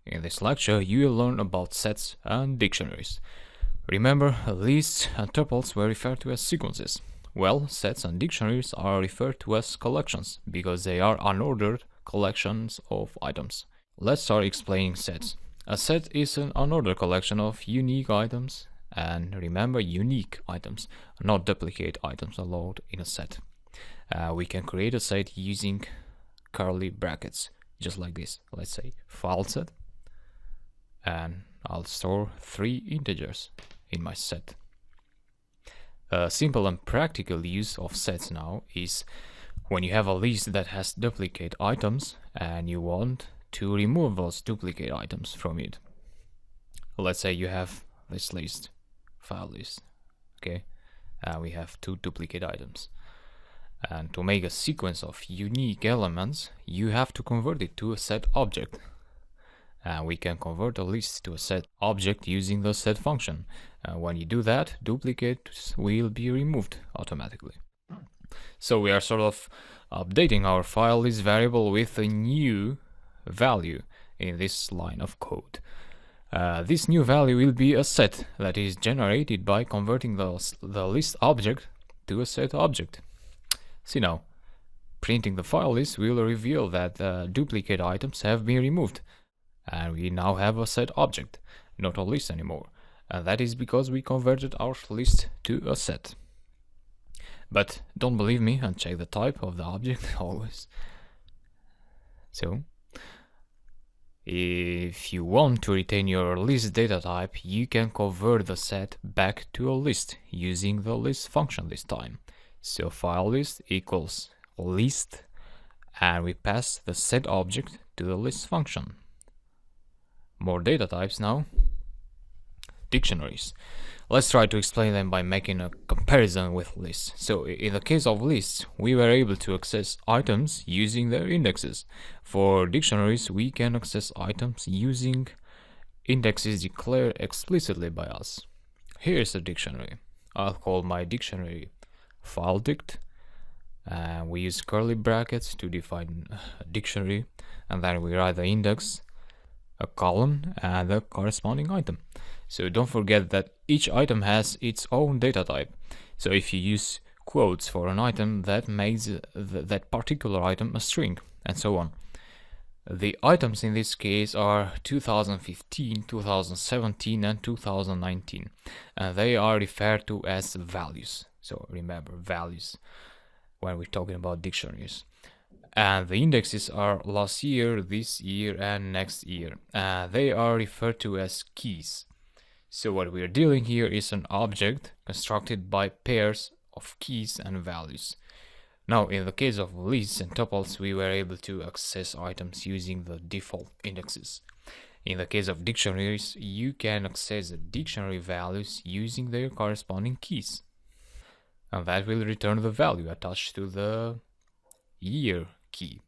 In this lecture, you will learn about sets and dictionaries. Remember, lists and tuples were referred to as sequences. Well, sets and dictionaries are referred to as collections because they are unordered collections of items. Let's start explaining sets. A set is an unordered collection of unique items, and remember, unique items, not duplicate items allowed in a set. We can create a set using curly brackets, just like this. Let's say file set, and I'll store 3 integers in my set. A simple and practical use of sets now is when you have a list that has duplicate items and you want to remove those duplicate items from it. Let's say you have this list, file list, okay? We have 2 duplicate items. And to make a sequence of unique elements, you have to convert it to a set object. And we can convert a list to a set object using the set function. When you do that, duplicates will be removed automatically. So we are sort of updating our file list variable with a new value in this line of code. This new value will be a set that is generated by converting the list object to a set object. See now, printing the file list will reveal that duplicate items have been removed. And we now have a set object, not a list anymore. And that is because we converted our list to a set. But don't believe me and check the type of the object always. So, if you want to retain your list data type, you can convert the set back to a list using the list function this time. So file list equals list, and we pass the set object to the list function. More data types now. Dictionaries. Let's try to explain them by making a comparison with lists. So in the case of lists, we were able to access items using their indexes. For dictionaries, we can access items using indexes declared explicitly by us. Here's a dictionary. I'll call my dictionary file dict. We use curly brackets to define a dictionary, and then we write the index, a column, and the corresponding item. So don't forget that each item has its own data type. So if you use quotes for an item, that makes that particular item a string, and so on. The items in this case are 2015, 2017, and 2019. And they are referred to as values. So remember, values when we're talking about dictionaries. And the indexes are last year, this year, and next year. They are referred to as keys. So what we're dealing here is an object constructed by pairs of keys and values. Now, in the case of lists and tuples, we were able to access items using the default indexes. In the case of dictionaries, you can access the dictionary values using their corresponding keys. And that will return the value attached to the year key.